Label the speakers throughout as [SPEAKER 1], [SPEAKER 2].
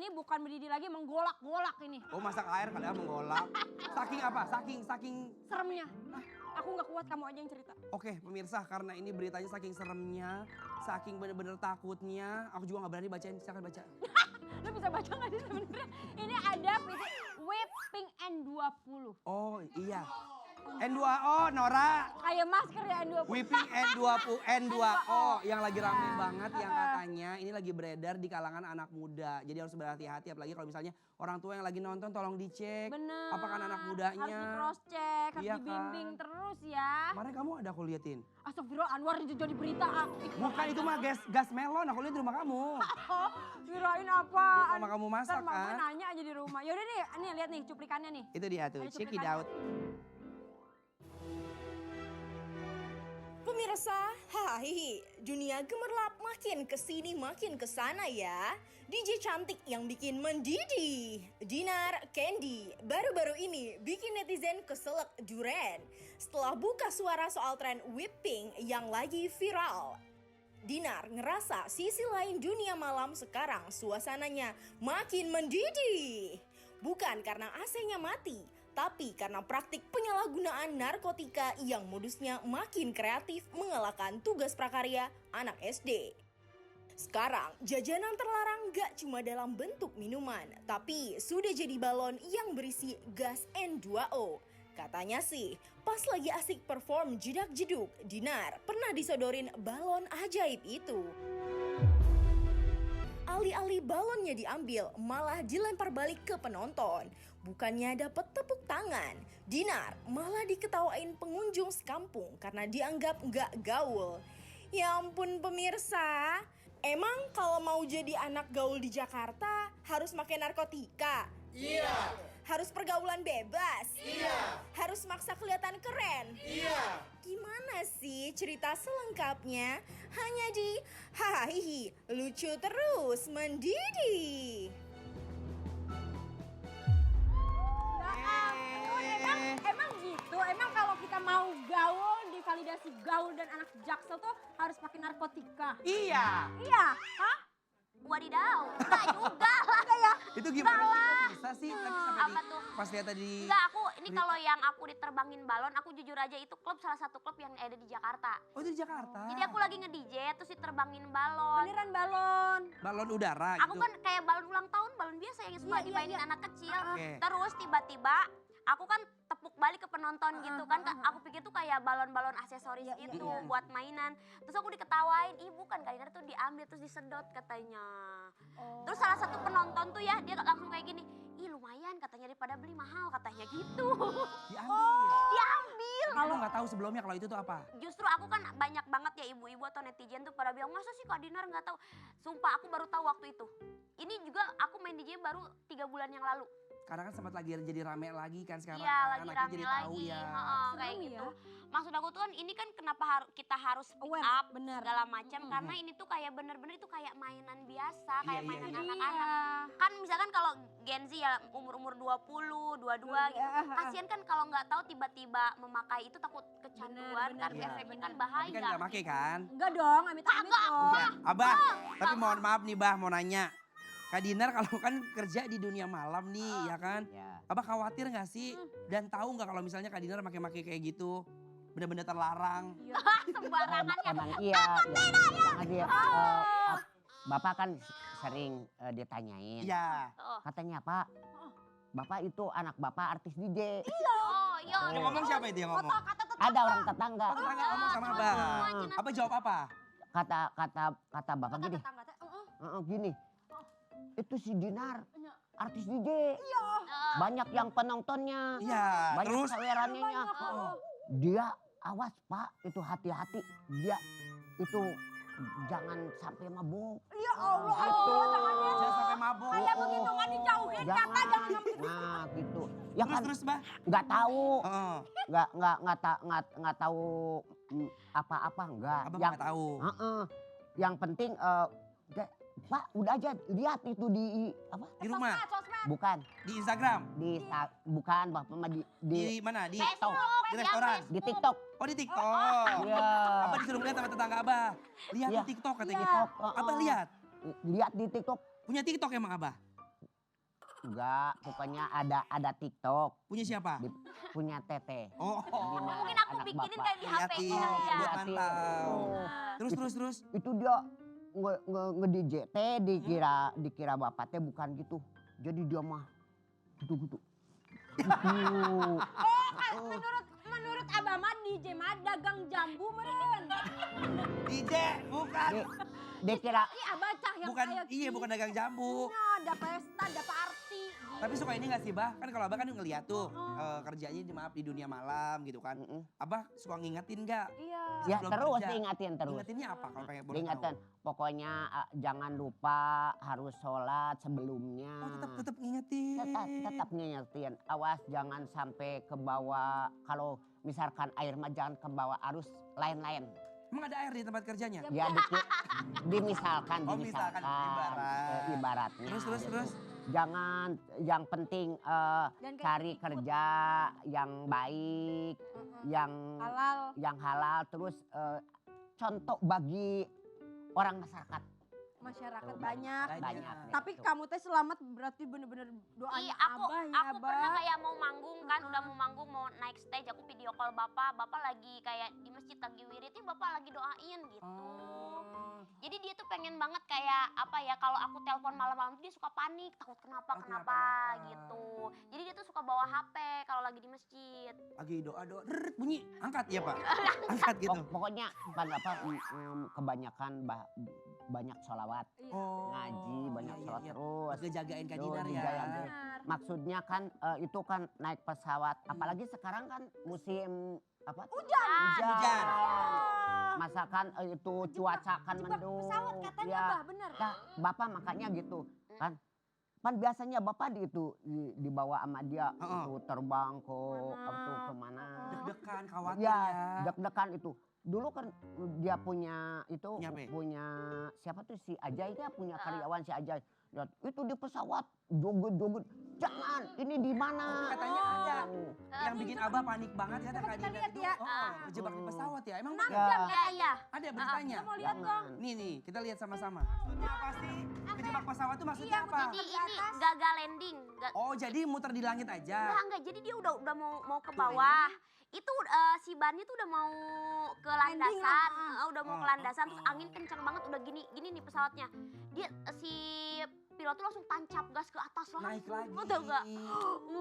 [SPEAKER 1] ini bukan mendidih lagi, menggolak-golak ini.
[SPEAKER 2] Oh masak air padahal menggolak. Saking apa? Saking.
[SPEAKER 1] Seremnya. Aku nggak kuat, kamu aja yang cerita.
[SPEAKER 2] Oke pemirsa, karena ini beritanya saking seremnya, saking bener-bener takutnya, aku juga gak berani bacain, silakan baca.
[SPEAKER 1] Lo bisa baca nggak sih sebenarnya? Ini ada whipping N20.
[SPEAKER 2] Oh iya. N2O Nora.
[SPEAKER 1] Kayak masker ya N20.
[SPEAKER 2] Whipping N2O yang lagi rame banget, yang katanya ini lagi beredar di kalangan anak muda. Jadi harus berhati-hati, apalagi kalau misalnya orang tua yang lagi nonton tolong dicek.
[SPEAKER 1] Bener.
[SPEAKER 2] Apakah anak mudanya.
[SPEAKER 1] Harus di cross check, harus
[SPEAKER 2] Iya
[SPEAKER 1] dibimbing
[SPEAKER 2] kan?
[SPEAKER 1] terus ya.
[SPEAKER 2] Kemarin kamu ada aku liatin.
[SPEAKER 1] Astagfirullah, Anwar jadi berita.
[SPEAKER 2] Bukan itu mah gas melon, aku lihat di rumah kamu.
[SPEAKER 1] Oh, kirain apa?
[SPEAKER 2] Mama kamu masak
[SPEAKER 1] Ntar mama
[SPEAKER 2] kan?
[SPEAKER 1] nanya aja di rumah. Yaudah nih lihat nih cuplikannya nih.
[SPEAKER 2] Itu dia tuh,
[SPEAKER 1] Ada
[SPEAKER 2] check it
[SPEAKER 1] cuplikannya.
[SPEAKER 2] out.
[SPEAKER 3] Pemirsa, hai, dunia gemerlap makin kesini makin kesana ya. DJ cantik yang bikin mendidih, Dinar Candy, baru-baru ini bikin netizen keselak duren setelah buka suara soal tren whipping yang lagi viral. Dinar ngerasa sisi lain dunia malam sekarang suasananya makin mendidih. Bukan karena AC-nya mati, tapi karena praktik penyalahgunaan narkotika yang modusnya makin kreatif mengalahkan tugas prakarya anak SD. Sekarang, jajanan terlarang gak cuma dalam bentuk minuman, tapi sudah jadi balon yang berisi gas N2O. Katanya sih, pas lagi asik perform jedak-jeduk, Dinar pernah disodorin balon ajaib itu. Alih-alih balonnya diambil, malah dilempar balik ke penonton. Bukannya dapat tepuk tangan, Dinar malah diketawain pengunjung sekampung karena dianggap gak gaul. Ya ampun pemirsa, emang kalau mau jadi anak gaul di Jakarta harus pakai narkotika?
[SPEAKER 4] Iya.
[SPEAKER 3] Harus pergaulan bebas?
[SPEAKER 4] Iya.
[SPEAKER 3] Harus maksa kelihatan keren?
[SPEAKER 4] Iya.
[SPEAKER 3] Gimana sih cerita selengkapnya? Hanya di Hahihi, lucu terus mendidih.
[SPEAKER 1] Emang gitu, emang kalau kita mau gaul, divalidasi gaul dan anak jaksel tuh harus pakai narkotika.
[SPEAKER 2] Iya.
[SPEAKER 1] Iya, hah?
[SPEAKER 5] Wadidaw, enggak juga lah.
[SPEAKER 2] Itu gimana
[SPEAKER 5] Enggak
[SPEAKER 2] sih?
[SPEAKER 5] lah.
[SPEAKER 2] Kok bisa sih? Tadi sampai
[SPEAKER 5] Apa tuh?
[SPEAKER 2] pas lihat tadi.
[SPEAKER 5] Enggak, aku ini kalau yang aku diterbangin balon, aku jujur aja itu klub salah satu klub yang ada di Jakarta.
[SPEAKER 2] Oh itu di Jakarta.
[SPEAKER 5] Jadi aku lagi nge-DJ terus diterbangin balon.
[SPEAKER 1] Beneran balon.
[SPEAKER 2] Balon udara
[SPEAKER 5] Aku
[SPEAKER 2] gitu.
[SPEAKER 5] kan kayak balon ulang tahun, balon biasa yang suka
[SPEAKER 1] Iya,
[SPEAKER 5] dimainin
[SPEAKER 1] iya.
[SPEAKER 5] anak kecil.
[SPEAKER 2] Oke.
[SPEAKER 5] Terus tiba-tiba aku kan tepuk balik ke penonton gitu kan. Aku pikir tuh kayak balon-balon aksesoris
[SPEAKER 1] Iya, iya,
[SPEAKER 5] gitu
[SPEAKER 1] iya.
[SPEAKER 5] buat mainan. Terus aku diketawain, ih bukan kali tuh diambil terus disedot katanya. Terus salah satu penonton tuh ya dia langsung kayak gini, ih lumayan katanya daripada beli mahal katanya gitu.
[SPEAKER 2] Diambil.
[SPEAKER 5] Diambil.
[SPEAKER 2] Kalau nggak tahu sebelumnya kalau itu tuh apa?
[SPEAKER 5] Justru aku kan banyak banget ya ibu-ibu atau netizen tuh pada bilang, masa sih Kak Dinar nggak tahu? Sumpah aku baru tahu waktu itu. Ini juga aku main DJ baru 3 bulan yang lalu.
[SPEAKER 2] Karena kan sempat lagi jadi rame lagi kan sekarang.
[SPEAKER 5] Iya
[SPEAKER 2] kan,
[SPEAKER 5] lagi
[SPEAKER 2] anaknya
[SPEAKER 5] rame
[SPEAKER 2] jadi
[SPEAKER 5] lagi,
[SPEAKER 2] tahu ya.
[SPEAKER 5] heeh, kayak
[SPEAKER 1] Seru
[SPEAKER 5] gitu.
[SPEAKER 1] ya.
[SPEAKER 5] Maksud aku tuh kan ini kan kenapa kita harus speak
[SPEAKER 1] Aware,
[SPEAKER 5] up
[SPEAKER 1] bener.
[SPEAKER 5] segala macam karena ini tuh kayak bener-bener itu kayak mainan biasa, kayak
[SPEAKER 2] Iya,
[SPEAKER 5] mainan
[SPEAKER 2] iya.
[SPEAKER 5] anak-anak. Kan misalkan kalau Gen Z ya umur-umur 20, 22 gitu.
[SPEAKER 1] Iya.
[SPEAKER 5] Kasian kan kalau nggak tahu tiba-tiba memakai itu takut kecanduan
[SPEAKER 1] Bener,
[SPEAKER 5] kan
[SPEAKER 1] bener,
[SPEAKER 5] efeknya kan
[SPEAKER 1] bener.
[SPEAKER 2] Tapi kan
[SPEAKER 5] bahaya.
[SPEAKER 2] nggak pakai kan?
[SPEAKER 1] Enggak dong, amit-amit dong.
[SPEAKER 2] Enggak. Abah, tapi mohon maaf nih Bah mau nanya. Kak Dinar kalau kan kerja di dunia malam nih ya kan.
[SPEAKER 6] Ya.
[SPEAKER 2] Abah khawatir nggak sih? Dan tahu nggak kalau misalnya Kak Dinar pakai-pakai kayak gitu? Bener-bener terlarang.
[SPEAKER 5] Sembarangan ya.
[SPEAKER 6] Emang iya. Sangat iya. Bapak kan sering ditanyain.
[SPEAKER 2] Iya.
[SPEAKER 6] Katanya Pak, Bapak itu anak Bapak artis DJ.
[SPEAKER 5] Oh iya.
[SPEAKER 2] Yang ngomong siapa itu yang ngomong?
[SPEAKER 6] Ada orang tetangga.
[SPEAKER 2] Oh, tetangga ngomong sama Abah. Abah jawab apa?
[SPEAKER 6] Kata Bapak gini. Gini. Itu si Dinar artis DJ. Banyak yang penontonnya.
[SPEAKER 2] Iya.
[SPEAKER 6] Banyak
[SPEAKER 2] Terus?
[SPEAKER 6] sawerannya. Dia awas Pak, itu hati-hati. Dia itu jangan sampai mabuk.
[SPEAKER 1] Ya Allah,
[SPEAKER 6] Gitu.
[SPEAKER 2] Jangan sampai mabuk.
[SPEAKER 1] Kayak begitu nggak dijauhin, kata jangan ngambil.
[SPEAKER 6] Nah gitu. Ya
[SPEAKER 2] Terus
[SPEAKER 6] kan
[SPEAKER 2] terus Bah.
[SPEAKER 6] nggak tahu,
[SPEAKER 2] Oh,
[SPEAKER 6] nggak tahu apa-apa enggak.
[SPEAKER 2] Abah nggak tahu.
[SPEAKER 6] Yang penting Pak udah aja lihat itu di apa?
[SPEAKER 2] Di rumah,
[SPEAKER 1] Sosmed.
[SPEAKER 6] Bukan
[SPEAKER 2] di Instagram,
[SPEAKER 6] bukan Bapak mah
[SPEAKER 2] di mana? Di
[SPEAKER 5] Facebook,
[SPEAKER 2] di restoran.
[SPEAKER 6] di TikTok.
[SPEAKER 2] Oh di TikTok.
[SPEAKER 6] Iya.
[SPEAKER 2] Abah disuruh lihat sama tetangga Abah. Lihat
[SPEAKER 6] Iya.
[SPEAKER 2] di TikTok katanya
[SPEAKER 1] Iya.
[SPEAKER 2] gitu. Abah lihat.
[SPEAKER 6] Lihat di TikTok.
[SPEAKER 2] Punya TikTok emang Abah?
[SPEAKER 6] Enggak, pokoknya ada TikTok.
[SPEAKER 2] Punya siapa?
[SPEAKER 6] Punya Tete.
[SPEAKER 2] Oh,
[SPEAKER 6] Dinar,
[SPEAKER 5] Mungkin aku
[SPEAKER 6] anak
[SPEAKER 5] bikinin
[SPEAKER 6] bapak.
[SPEAKER 5] kayak di HP
[SPEAKER 2] liatin,
[SPEAKER 5] kali ya.
[SPEAKER 2] buat mantau. Terus.
[SPEAKER 6] Itu dia nge-DJ teh dikira bapak teh bukan gitu. Jadi dia mah gitu.
[SPEAKER 1] Menurut Abah mah DJ mah dagang jambu meren.
[SPEAKER 2] DJ, bukan.
[SPEAKER 6] Dikira
[SPEAKER 1] Ih Abah cah yang
[SPEAKER 2] Bukan,
[SPEAKER 1] kayak
[SPEAKER 2] iya bukan dagang jambu.
[SPEAKER 1] Nah, ada pesta, ada party.
[SPEAKER 2] Tapi suka ini gak sih, Bah? Kan kalau Abah kan ngeliat tuh kerjanya di dunia malam gitu kan. Abah suka ngingetin gak?
[SPEAKER 1] Iya.
[SPEAKER 6] ya
[SPEAKER 2] Sebelum
[SPEAKER 6] terus
[SPEAKER 2] kerja.
[SPEAKER 6] diingatin terus.
[SPEAKER 2] Ingetinnya apa kalau pengen boleh
[SPEAKER 6] Diingatin,
[SPEAKER 2] tahu?
[SPEAKER 6] pokoknya jangan lupa harus sholat sebelumnya.
[SPEAKER 2] Oh, tetap ngingetin.
[SPEAKER 6] Tetap ngingetin. Awas jangan sampai ke bawah, kalau misalkan air mah jangan ke bawah arus lain-lain.
[SPEAKER 2] Emang ada air di tempat kerjanya?
[SPEAKER 6] Ya dimisalkan,
[SPEAKER 2] Oh, misalkan,
[SPEAKER 6] ibaratnya.
[SPEAKER 2] Terus.
[SPEAKER 6] Jangan, yang penting
[SPEAKER 1] Dan kayak
[SPEAKER 6] cari
[SPEAKER 1] ikut.
[SPEAKER 6] kerja yang baik, yang
[SPEAKER 1] Halal
[SPEAKER 6] terus contoh bagi orang masyarakat.
[SPEAKER 1] masyarakat banyak.
[SPEAKER 6] Banyak.
[SPEAKER 1] Tapi
[SPEAKER 6] gitu.
[SPEAKER 1] kamu teh selamat berarti bener-bener doanya
[SPEAKER 5] Iya, aku
[SPEAKER 1] Abah ya
[SPEAKER 5] aku pernah
[SPEAKER 1] Abah.
[SPEAKER 5] kayak mau manggung kan, udah mau manggung mau naik stage, aku video call bapak lagi kayak di masjid lagi wirid, bapak lagi doain gitu. Jadi dia tuh pengen banget kayak apa ya, kalau aku telepon malam-malam tuh dia suka panik, takut kenapa gitu. Jadi dia tuh suka bawa HP kalau lagi di masjid.
[SPEAKER 2] Lagi doa, bunyi. Angkat ya, Pak? Angkat gitu.
[SPEAKER 6] Pokoknya kebanyakan banyak sholawat,
[SPEAKER 2] Oh,
[SPEAKER 6] ngaji, banyak
[SPEAKER 2] iya,
[SPEAKER 6] sholat
[SPEAKER 2] iya.
[SPEAKER 6] terus.
[SPEAKER 2] Ngejagain Kak
[SPEAKER 6] Tuh,
[SPEAKER 2] Dinar ya.
[SPEAKER 6] dijagain. Maksudnya kan itu kan naik pesawat, apalagi sekarang kan musim apa?
[SPEAKER 2] Hujan.
[SPEAKER 6] Masakan itu cuaca kan
[SPEAKER 1] Jebak
[SPEAKER 6] mendung.
[SPEAKER 1] pesawat katanya
[SPEAKER 6] Ya.
[SPEAKER 1] Abah bener.
[SPEAKER 6] Nah, Bapak makanya gitu kan. Kan biasanya Bapak dibawa sama dia itu terbang kemana.
[SPEAKER 2] Deg-degan, khawatir
[SPEAKER 6] Ya,
[SPEAKER 2] ya.
[SPEAKER 6] deg-degan itu. Dulu kan dia punya itu
[SPEAKER 2] Punya apa?
[SPEAKER 6] punya siapa tuh si Ajay, dia punya karyawan si Ajay. Lihat, itu di pesawat joget-joget. Jangan, ini di mana?
[SPEAKER 2] Katanya ada yang bikin Abah panik banget kata Kak Dinar
[SPEAKER 1] lihat
[SPEAKER 2] itu.
[SPEAKER 1] ya.
[SPEAKER 2] Kejebak di pesawat ya. Emang
[SPEAKER 1] 6
[SPEAKER 2] bener?
[SPEAKER 1] jam
[SPEAKER 5] Iya, iya.
[SPEAKER 2] Ada beritanya?
[SPEAKER 1] Kita mau lihat dong.
[SPEAKER 2] Nih, kita lihat sama-sama. Maksudnya apa sih? Kejebak pesawat itu maksudnya
[SPEAKER 1] Iya,
[SPEAKER 2] apa?
[SPEAKER 5] Jadi ini gagal landing.
[SPEAKER 2] Oh, jadi muter di langit aja.
[SPEAKER 5] Enggak, jadi dia udah mau ke bawah. Itu si bannya tuh udah mau ke
[SPEAKER 1] Landing
[SPEAKER 5] landasan,
[SPEAKER 1] lah.
[SPEAKER 5] udah mau ke landasan, terus angin kencang banget, udah gini nih pesawatnya. Dia si pilot tuh langsung tancap gas ke atas langsung.
[SPEAKER 2] Naik lagi.
[SPEAKER 5] Udah enggak?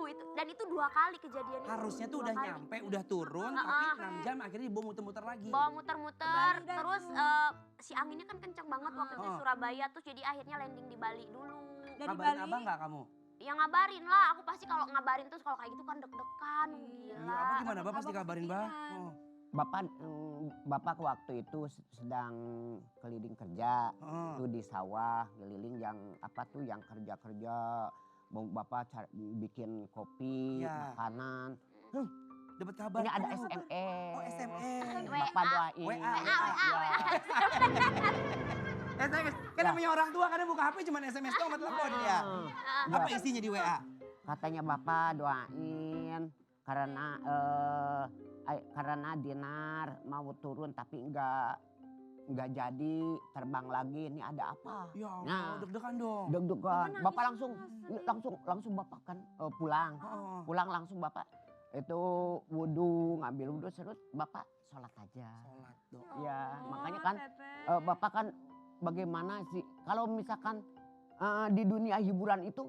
[SPEAKER 5] Itu dan itu 2 kali kejadiannya.
[SPEAKER 2] Harusnya tuh
[SPEAKER 5] 2
[SPEAKER 2] udah
[SPEAKER 5] kali.
[SPEAKER 2] nyampe, udah turun, tapi 6 jam akhirnya dibawa muter-muter lagi.
[SPEAKER 5] Bawa muter-muter,
[SPEAKER 1] Bali dah
[SPEAKER 5] terus
[SPEAKER 1] tuh.
[SPEAKER 5] si anginnya kan kencang banget waktu di Surabaya, terus jadi akhirnya landing di Bali dulu.
[SPEAKER 1] Dari
[SPEAKER 2] Kabarin
[SPEAKER 1] Bali.
[SPEAKER 2] Abah nggak kamu?
[SPEAKER 5] Ya ngabarin lah, aku pasti kalau ngabarin terus kalau kayak gitu kan deg-degan,
[SPEAKER 2] Iya,
[SPEAKER 5] gila.
[SPEAKER 2] Abah gimana? Abah pasti
[SPEAKER 1] Abah
[SPEAKER 2] kabarin, Bah.
[SPEAKER 1] kepikiran.
[SPEAKER 2] Oh.
[SPEAKER 6] Bapak waktu itu sedang keliling kerja.
[SPEAKER 2] Oh.
[SPEAKER 6] Itu di sawah keliling yang apa tuh yang kerja-kerja. Bapak bikin kopi,
[SPEAKER 2] Iya.
[SPEAKER 6] makanan.
[SPEAKER 2] Dapat kabar.
[SPEAKER 6] Ini ada
[SPEAKER 2] Oh.
[SPEAKER 6] SMS.
[SPEAKER 2] Oh, SMS.
[SPEAKER 6] Bapak doain.
[SPEAKER 2] WA.
[SPEAKER 6] Ya.
[SPEAKER 2] SMS. Kan namanya orang tua kadang buka HP cuma SMS doang sama telepon ya. Apa isinya di WA?
[SPEAKER 6] Katanya Bapak doain karena Dinar mau turun tapi enggak jadi terbang lagi. Ini ada apa?
[SPEAKER 2] Ya Allah,
[SPEAKER 6] Nah.
[SPEAKER 2] deg-degan dong.
[SPEAKER 6] Deg-degan. Bapak langsung Bapak kan pulang.
[SPEAKER 2] Oh.
[SPEAKER 6] Pulang langsung Bapak itu wudhu, ngambil wudhu terus Bapak sholat aja.
[SPEAKER 2] Sholat dong.
[SPEAKER 6] Ya, makanya kan Bapak kan bagaimana sih kalau misalkan di dunia hiburan itu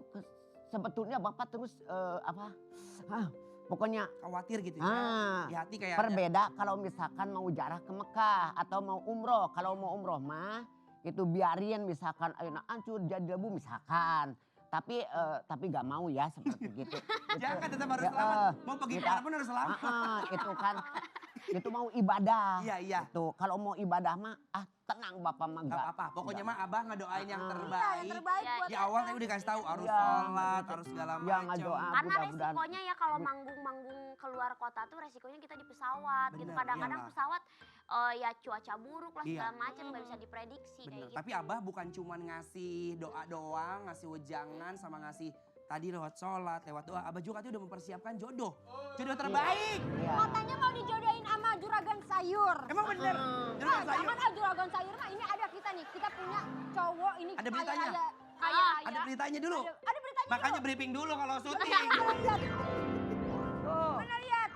[SPEAKER 6] sebetulnya Bapak terus pokoknya
[SPEAKER 2] Khawatir gitu ya. Di hati kayak ada.
[SPEAKER 6] berbeda kalau misalkan mau jarah ke Mekah atau mau umroh. Kalau mau umroh mah itu biarin misalkan ayeuna hancur jadi debu misalkan. Tapi gak mau ya seperti gitu.
[SPEAKER 2] Jangan tetap harus
[SPEAKER 6] Ya,
[SPEAKER 2] selamat. Mau pergi
[SPEAKER 6] kita-
[SPEAKER 2] kemana pun harus selamat.
[SPEAKER 6] Itu kan itu mau ibadah.
[SPEAKER 2] Iya.
[SPEAKER 6] Tuh kalau mau ibadah mah tenang Bapak mah
[SPEAKER 2] Gak
[SPEAKER 6] enggak.
[SPEAKER 2] apa-apa. Pokoknya mah Abah ngedoain yang
[SPEAKER 6] Ah.
[SPEAKER 2] terbaik.
[SPEAKER 1] Iya, yang terbaik
[SPEAKER 5] Iya,
[SPEAKER 1] buat
[SPEAKER 2] Di awal tadi udah kasih tahu harus
[SPEAKER 6] Iya.
[SPEAKER 2] sholat, harus segala
[SPEAKER 6] Ya
[SPEAKER 2] macam.
[SPEAKER 6] ngedoa
[SPEAKER 5] Karena
[SPEAKER 6] mudah-mudahan.
[SPEAKER 5] resikonya ya kalau manggung-manggung keluar kota tuh resikonya kita di pesawat gitu.
[SPEAKER 2] Bener,
[SPEAKER 5] Kadang-kadang
[SPEAKER 2] iyalah.
[SPEAKER 5] pesawat ya cuaca buruk lah
[SPEAKER 2] Iya.
[SPEAKER 5] segala macam nggak bisa diprediksi
[SPEAKER 2] Bener.
[SPEAKER 5] kayak gitu.
[SPEAKER 2] Tapi Abah bukan cuman ngasih doa doang, ngasih wejangan sama ngasih tadi lewat sholat, lewat doa. Abah juga katanya udah mempersiapkan jodoh. Jodoh terbaik.
[SPEAKER 6] Iya.
[SPEAKER 1] Katanya mau dijodohin sama juragan sayur.
[SPEAKER 2] Emang bener? Jodoh
[SPEAKER 1] Nah,
[SPEAKER 2] sayur.
[SPEAKER 1] jangan juragan sayur mah ini ada kita nih. Kita punya cowok ini
[SPEAKER 2] Ada beritanya?
[SPEAKER 1] kaya.
[SPEAKER 2] Ada beritanya dulu.
[SPEAKER 1] Ada beritanya
[SPEAKER 2] Makanya briefing dulu kalau syuting.
[SPEAKER 1] Mana lihat?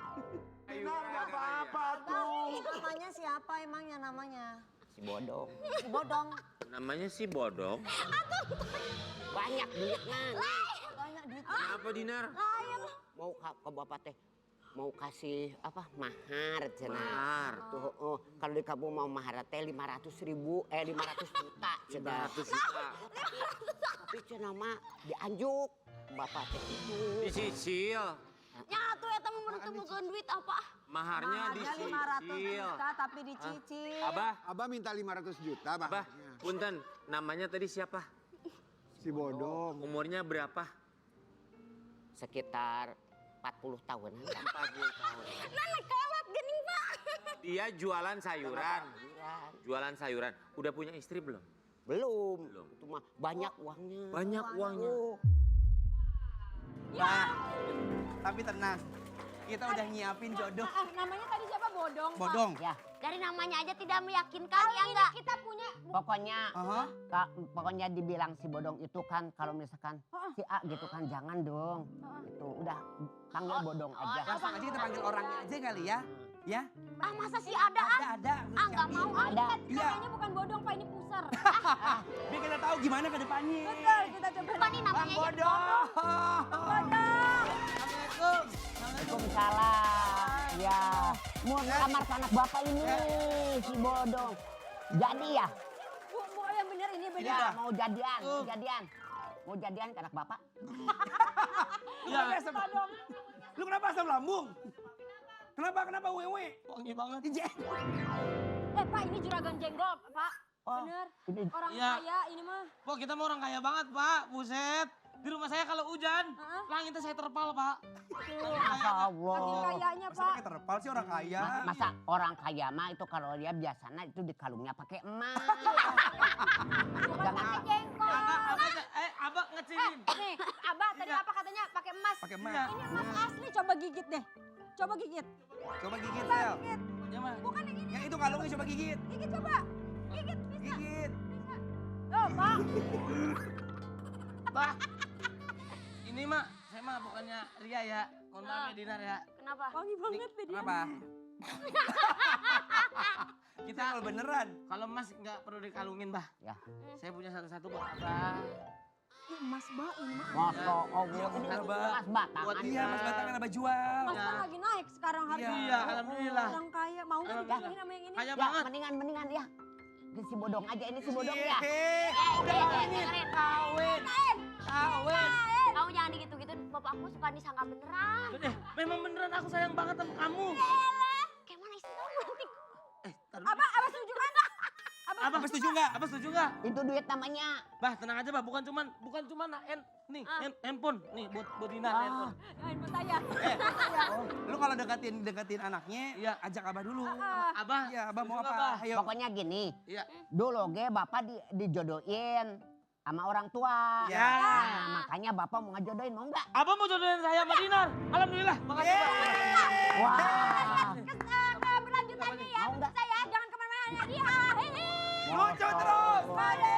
[SPEAKER 4] Apa tuh?
[SPEAKER 7] Namanya siapa emangnya namanya?
[SPEAKER 6] Si bodong.
[SPEAKER 7] Si Bodong.
[SPEAKER 4] Namanya si Bodong.
[SPEAKER 6] Banyak duitnya.
[SPEAKER 7] Banyak duit.
[SPEAKER 4] Apa Dinar?
[SPEAKER 6] Mau ke bapak teh mau kasih apa mahar cenah.
[SPEAKER 4] Mahar.
[SPEAKER 6] Tuh, kalau di kamu mau mahar teh 500 juta cenah.
[SPEAKER 4] 500 juta.
[SPEAKER 6] Tapi cenah mah dianjuk bapak teh itu.
[SPEAKER 4] Dicicil.
[SPEAKER 5] Ya tuh eta mau menentukan duit apa?
[SPEAKER 4] Maharnya
[SPEAKER 7] Maharnya 500
[SPEAKER 4] dicicil.
[SPEAKER 7] juta tapi dicicil.
[SPEAKER 4] Abah,
[SPEAKER 8] Abah minta 500 juta, Bah.
[SPEAKER 4] Abah, punten, namanya tadi siapa?
[SPEAKER 8] Si Bodong.
[SPEAKER 4] Umurnya berapa?
[SPEAKER 6] Sekitar 40 tahun.
[SPEAKER 4] 40 tahun. Dia jualan sayuran. Jualan sayuran. Udah punya istri belum?
[SPEAKER 6] Belum.
[SPEAKER 4] Belum.
[SPEAKER 6] Itu mah banyak uangnya.
[SPEAKER 4] Banyak uangnya.
[SPEAKER 2] Bah, tapi tenang. Kita udah nyiapin jodoh.
[SPEAKER 1] Namanya tadi siapa? Bodong. Pak.
[SPEAKER 2] Bodong.
[SPEAKER 6] Ya,
[SPEAKER 5] Dari namanya aja tidak meyakinkan ya
[SPEAKER 1] Ini
[SPEAKER 5] enggak?
[SPEAKER 1] kita punya
[SPEAKER 6] pokoknya
[SPEAKER 2] Aha.
[SPEAKER 6] pokoknya dibilang si bodong itu kan kalau misalkan si A gitu kan jangan dong. Itu udah panggil bodong aja.
[SPEAKER 2] Langsung aja kita panggil orangnya aja kali ya. Ya,
[SPEAKER 5] Ah masa sih ada ah?
[SPEAKER 2] ada.
[SPEAKER 5] Ah nggak mau ah.
[SPEAKER 6] Ada.
[SPEAKER 2] Iya.
[SPEAKER 1] Namanya bukan bodong Pak, ini puser.
[SPEAKER 2] Biar kita tahu gimana ke depannya.
[SPEAKER 1] Betul, kita coba.
[SPEAKER 5] Bukan nih
[SPEAKER 2] Bang
[SPEAKER 5] namanya aja.
[SPEAKER 2] Bodong.
[SPEAKER 1] Bodong.
[SPEAKER 6] Waalaikumsalam. Ya, mau ngelamar ke anak bapak ini si bodong. Jadi ya,
[SPEAKER 1] Bu, yang bener ini bener.
[SPEAKER 6] ya mau jadian, mau jadian ke anak bapak.
[SPEAKER 2] Iya. Lu kenapa asam lambung? Kenapa wewe? Wangi banget.
[SPEAKER 1] Pak ini juragan jenggol, Pak.
[SPEAKER 6] Oh,
[SPEAKER 1] Bener.
[SPEAKER 6] ini
[SPEAKER 1] Orang
[SPEAKER 9] Iya.
[SPEAKER 1] kaya ini mah.
[SPEAKER 9] Pak, kita mau orang kaya banget, Pak. Buset. Di rumah saya kalau hujan, langitnya saya terpal, Pak.
[SPEAKER 6] Masya Allah.
[SPEAKER 1] Saking kayanya,
[SPEAKER 2] Masa
[SPEAKER 1] Pak.
[SPEAKER 2] pakai terpal sih orang kaya?
[SPEAKER 6] Masa orang kaya mah itu kalau dia biasanya itu di kalungnya pakai emas.
[SPEAKER 1] Bukan pakai jengkol.
[SPEAKER 9] Abah ngecilin.
[SPEAKER 1] Nih, Abah tadi apa katanya pakai emas.
[SPEAKER 2] Pakai emas.
[SPEAKER 1] Ini emas asli, coba gigit deh. Coba gigit.
[SPEAKER 2] Coba gigit, Sel.
[SPEAKER 1] Gigit.
[SPEAKER 9] Ya, Mas.
[SPEAKER 1] Bukan yang ini.
[SPEAKER 2] Yang itu kalungnya coba gigit.
[SPEAKER 1] Gigit coba. Gigit, bisa.
[SPEAKER 2] Gigit.
[SPEAKER 1] Tuh, Pak.
[SPEAKER 9] Pak. Ini mah, saya mah bukannya Ria ya. Mohon maaf ya, Dinar ya.
[SPEAKER 5] Kenapa?
[SPEAKER 1] Wangi banget deh dia.
[SPEAKER 2] Kenapa? Kita kalau beneran.
[SPEAKER 9] Kalau Mas nggak perlu dikalungin, Bah.
[SPEAKER 6] Ya.
[SPEAKER 9] Saya punya satu-satu buat Abah.
[SPEAKER 1] Ih, emas, Mbak, ini mah.
[SPEAKER 6] Masya Allah. Ini
[SPEAKER 2] Iya, Abah.
[SPEAKER 6] emas batangan.
[SPEAKER 9] Buat
[SPEAKER 2] Iya, mas batangan abah jual.
[SPEAKER 1] Emas kan lagi naik sekarang harganya.
[SPEAKER 9] Iya, alhamdulillah.
[SPEAKER 1] Orang kaya, mau nggak dipilihin sama yang ini?
[SPEAKER 9] Kaya
[SPEAKER 6] Ya,
[SPEAKER 9] banget.
[SPEAKER 6] mendingan ya. Ini si bodong aja, ini si bodong ya.
[SPEAKER 5] Dengerin.
[SPEAKER 2] Kawin. Kawin.
[SPEAKER 5] Kamu jangan digitu-gitu. Bapak aku suka disangka beneran.
[SPEAKER 9] Memang beneran aku sayang banget sama kamu.
[SPEAKER 5] Kayak mana istri kamu nanti?
[SPEAKER 1] Abah setuju kan?
[SPEAKER 2] Abah setuju nggak?
[SPEAKER 9] Abah setuju nggak?
[SPEAKER 6] Itu duit namanya.
[SPEAKER 9] Bah, tenang aja, Bah. Bukan cuman handphone. Nih, buat Dinar handphone.
[SPEAKER 1] Handphone saya.
[SPEAKER 2] Lu kalau deketin anaknya,
[SPEAKER 9] Iya.
[SPEAKER 2] ajak abah dulu.
[SPEAKER 9] Abah.
[SPEAKER 2] Iya, abah mau
[SPEAKER 9] setuju,
[SPEAKER 2] apa?
[SPEAKER 9] Abah?
[SPEAKER 2] Ayo.
[SPEAKER 6] Pokoknya gini,
[SPEAKER 9] Iya.
[SPEAKER 6] dulu ge bapak dijodohin sama orang tua.
[SPEAKER 2] Ya.
[SPEAKER 6] Nah, makanya bapak mau ngejodohin, mau nggak?
[SPEAKER 9] Abah mau jodohin saya sama Dinar. Alhamdulillah. Makasih, Bah.
[SPEAKER 6] Wah,
[SPEAKER 1] Berlanjutannya ya.
[SPEAKER 6] mau nggak?
[SPEAKER 1] Saya jangan kemana-mana dia. Hehe.
[SPEAKER 2] Lucu terus.
[SPEAKER 1] Pada